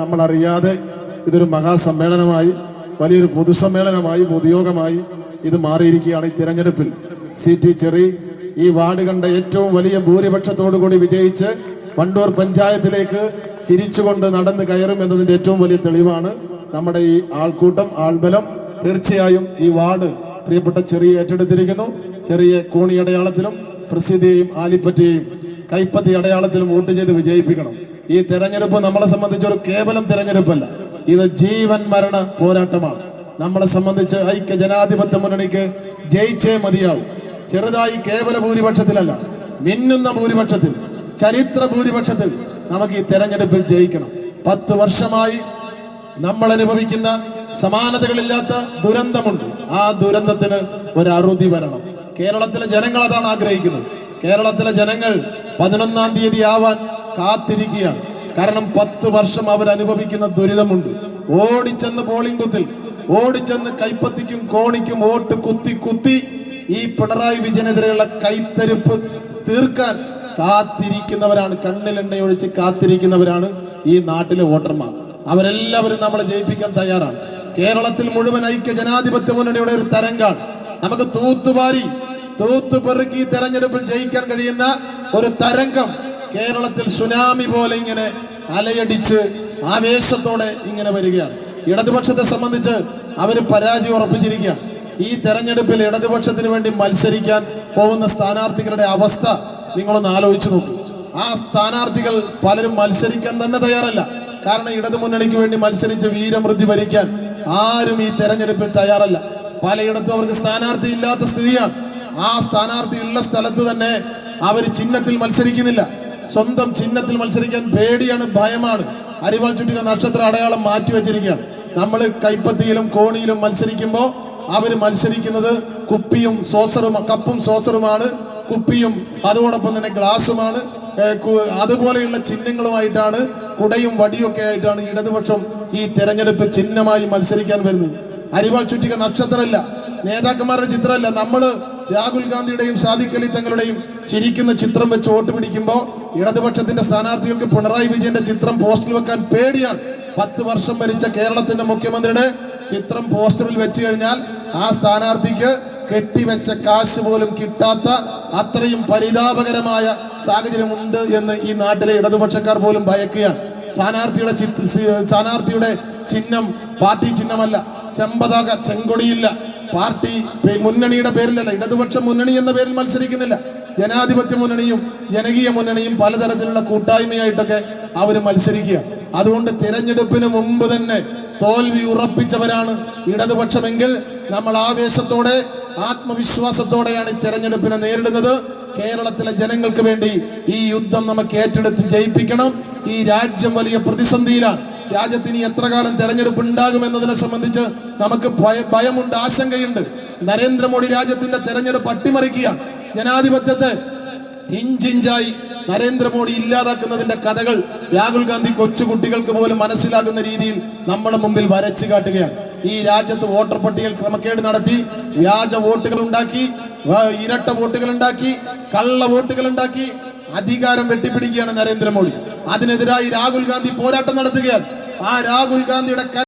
നമ്മൾ അറിയാതെ ഇതൊരു മഹാസമ്മേളനമായി, വലിയൊരു പൊതുസമ്മേളനമായി, പൊതുയോഗമായി ഇത് മാറിയിരിക്കുകയാണ്. ഈ തിരഞ്ഞെടുപ്പിൽ CT ചെറി ഈ വാർഡ് കണ്ട ഏറ്റവും വലിയ ഭൂരിപക്ഷത്തോടു കൂടി വിജയിച്ച് വണ്ടൂർ പഞ്ചായത്തിലേക്ക് ചിരിച്ചുകൊണ്ട് നടന്ന് കയറും എന്നതിൻ്റെ ഏറ്റവും വലിയ തെളിവാണ് നമ്മുടെ ഈ ആൾക്കൂട്ടം, ആൾബലം. തീർച്ചയായും ഈ വാർഡ് പ്രിയപ്പെട്ട ചെറിയ ഏറ്റെടുത്തിരിക്കുന്നു. ചെറിയ കോണി അടയാളത്തിലും പ്രസിദ്ധിയെയും ആലിപ്പറ്റയെയും കൈപ്പത്തി അടയാളത്തിലും വോട്ട് ചെയ്ത് വിജയിപ്പിക്കണം. ഈ തെരഞ്ഞെടുപ്പ് നമ്മളെ സംബന്ധിച്ചൊരു കേവലം തെരഞ്ഞെടുപ്പല്ല, ഇത് ജീവൻ മരണ പോരാട്ടമാണ്. നമ്മളെ സംബന്ധിച്ച് ഐക്യ ജനാധിപത്യ മുന്നണിക്ക് ജയിച്ചേ മതിയാവും. ചെറുതായി കേവല ഭൂരിപക്ഷത്തിലല്ല, മിന്നുന്ന ഭൂരിപക്ഷത്തിൽ, ചരിത്ര ഭൂരിപക്ഷത്തിൽ നമുക്ക് ഈ തെരഞ്ഞെടുപ്പിൽ ജയിക്കണം. 10 വർഷമായി നമ്മൾ അനുഭവിക്കുന്ന സമാനതകളില്ലാത്ത ദുരന്തമുണ്ട്. ആ ദുരന്തത്തിന് ഒരു അറുതി വരണം. കേരളത്തിലെ ജനങ്ങൾ അതാണ് ആഗ്രഹിക്കുന്നത്. കേരളത്തിലെ ജനങ്ങൾ 11-ാം തീയതി ആവാൻ കാത്തിരിക്കുകയാണ്. കാരണം 10 വർഷം അവർ അനുഭവിക്കുന്ന ദുരിതമുണ്ട്. ഓടിച്ചെന്ന് പോളിംഗ് ബൂത്തിൽ, ഓടിച്ചെന്ന് കൈപ്പത്തിക്കും കോണിക്കും വോട്ട് കുത്തി കുത്തി ഈ പിണറായി വിജയനെതിരെയുള്ള കൈത്തരിപ്പ് തീർക്കാൻ കാത്തിരിക്കുന്നവരാണ്, കണ്ണിലെണ്ണയൊഴിച്ച് കാത്തിരിക്കുന്നവരാണ് ഈ നാട്ടിലെ വോട്ടർമാർ. അവരെല്ലാവരും നമ്മളെ ജയിപ്പിക്കാൻ തയ്യാറാണ്. കേരളത്തിൽ മുഴുവൻ ഐക്യ ജനാധിപത്യ മുന്നണിയുടെ ഒരു തരംഗാണ്. നമുക്ക് തൂത്തുപെറുക്കി തെരഞ്ഞെടുപ്പിൽ ജയിക്കാൻ കഴിയുന്ന ഒരു തരംഗം കേരളത്തിൽ സുനാമി പോലെ ഇങ്ങനെ അലയടിച്ച് ആവേശത്തോടെ ഇങ്ങനെ വരികയാണ്. ഇടതുപക്ഷത്തെ സംബന്ധിച്ച് അവർ പരാജയം ഉറപ്പിച്ചിരിക്കുകയാണ്. ഈ തെരഞ്ഞെടുപ്പിൽ ഇടതുപക്ഷത്തിന് വേണ്ടി മത്സരിക്കാൻ പോകുന്ന സ്ഥാനാർത്ഥികളുടെ അവസ്ഥ നിങ്ങളൊന്ന് ആലോചിച്ചു നോക്കൂ. ആ സ്ഥാനാർത്ഥികൾ പലരും മത്സരിക്കാൻ തന്നെ തയ്യാറല്ല. കാരണം ഇടതുമുന്നണിക്ക് വേണ്ടി മത്സരിച്ച് വീരമൃത്യു വരിക്കാൻ ആരും ഈ തെരഞ്ഞെടുപ്പിൽ തയ്യാറല്ല. പലയിടത്തും അവർക്ക് സ്ഥാനാർത്ഥി ഇല്ലാത്ത സ്ഥിതിയാണ്. ആ സ്ഥാനാർത്ഥി ഉള്ള സ്ഥലത്ത് തന്നെ അവർ ചിഹ്നത്തിൽ മത്സരിക്കുന്നില്ല. സ്വന്തം ചിഹ്നത്തിൽ മത്സരിക്കാൻ പേടിയാണ്, ഭയമാണ്. അരിവാൾ ചുറ്റിക നക്ഷത്ര അടയാളം മാറ്റിവെച്ചിരിക്കുകയാണ്. നമ്മൾ കൈപ്പത്തിയിലും കോണിയിലും മത്സരിക്കുമ്പോൾ അവർ മത്സരിക്കുന്നത് കുപ്പിയും സോസറും, കപ്പും സോസറുമാണ്. കുപ്പിയും അതോടൊപ്പം തന്നെ ഗ്ലാസുമാണ്. അതുപോലെയുള്ള ചിഹ്നങ്ങളുമായിട്ടാണ്, കുടയും വടിയൊക്കെ ആയിട്ടാണ് ഇടതുപക്ഷം ഈ തെരഞ്ഞെടുപ്പ് ചിഹ്നമായി മത്സരിക്കാൻ വരുന്നത്. അരിവാൾ ചുറ്റിക നക്ഷത്രമല്ല, നേതാക്കന്മാരുടെ ചിത്രമല്ല. നമ്മൾ രാഹുൽ ഗാന്ധിയുടെയും സാദിഖ് അലി തങ്ങളുടെയും ചിരിക്കുന്ന ചിത്രം വെച്ച് വോട്ട് പിടിക്കുമ്പോൾ ഇടതുപക്ഷത്തിന്റെ സ്ഥാനാർത്ഥികൾക്ക് പിണറായി വിജയന്റെ ചിത്രം പോസ്റ്ററിൽ വെക്കാൻ പേടിയാണ്. 10 വർഷം ഭരിച്ച കേരളത്തിന്റെ മുഖ്യമന്ത്രിയുടെ ചിത്രം പോസ്റ്ററിൽ വെച്ച് കഴിഞ്ഞാൽ ആ സ്ഥാനാർത്ഥിക്ക് കെട്ടിവെച്ച കാശ് പോലും കിട്ടാത്ത അത്രയും പരിതാപകരമായ സാഹചര്യമുണ്ട് എന്ന് ഈ നാട്ടിലെ ഇടതുപക്ഷക്കാർ പോലും ഭയക്കുകയാണ്. സ്ഥാനാർത്ഥിയുടെ ചിഹ്നം പാർട്ടി ചിഹ്നമല്ല, ചെമ്പതാക, ചെങ്കൊടിയില്ല. പാർട്ടി മുന്നണിയുടെ പേരിലല്ല, ഇടതുപക്ഷ മുന്നണി എന്ന പേരിൽ മത്സരിക്കുന്നില്ല. ജനാധിപത്യ മുന്നണിയും ജനകീയ മുന്നണിയും പലതരത്തിലുള്ള കൂട്ടായ്മയായിട്ടൊക്കെ അവർ മത്സരിക്കുക. അതുകൊണ്ട് തിരഞ്ഞെടുപ്പിന് മുമ്പ് തന്നെ തോൽവി ഉറപ്പിച്ചവരാണ് ഇടതുപക്ഷമെങ്കിൽ നമ്മൾ ആവേശത്തോടെ, ആത്മവിശ്വാസത്തോടെയാണ് ഈ തെരഞ്ഞെടുപ്പിനെ നേരിടുന്നത്. കേരളത്തിലെ ജനങ്ങൾക്ക് വേണ്ടി ഈ യുദ്ധം നമുക്ക് ഏറ്റെടുത്ത് ജയിപ്പിക്കണം. ഈ രാജ്യം വലിയ പ്രതിസന്ധിയിലാണ്. രാജ്യത്തിന് എത്ര കാലം തെരഞ്ഞെടുപ്പ് ഉണ്ടാകുമെന്നതിനെ സംബന്ധിച്ച് നമുക്ക് ഭയമുണ്ട്, ആശങ്കയുണ്ട്. നരേന്ദ്രമോദി രാജ്യത്തിന്റെ തെരഞ്ഞെടുപ്പ് അട്ടിമറിക്കുകയാണ്. ജനാധിപത്യത്തെ ഇഞ്ചിഞ്ചായി നരേന്ദ്രമോദി ഇല്ലാതാക്കുന്നതിന്റെ കഥകൾ രാഹുൽ ഗാന്ധി കൊച്ചുകുട്ടികൾക്ക് പോലും മനസ്സിലാകുന്ന രീതിയിൽ നമ്മുടെ മുമ്പിൽ വരച്ചു കാട്ടുകയാണ്. ഈ രാജ്യത്ത് വോട്ടർ പട്ടികയിൽ ക്രമക്കേട് നടത്തി, വ്യാജ വോട്ടുകൾ ഉണ്ടാക്കി, ഇരട്ട വോട്ടുകൾ ഉണ്ടാക്കി, കള്ള വോട്ടുകൾ ഉണ്ടാക്കി അധികാരം വെട്ടിപ്പിടിക്കുകയാണ് നരേന്ദ്രമോദി. അതിനെതിരായി രാഹുൽ ഗാന്ധി പോരാട്ടം നടത്തുകയാണ്. ആ രാഹുൽ ഗാന്ധിയുടെ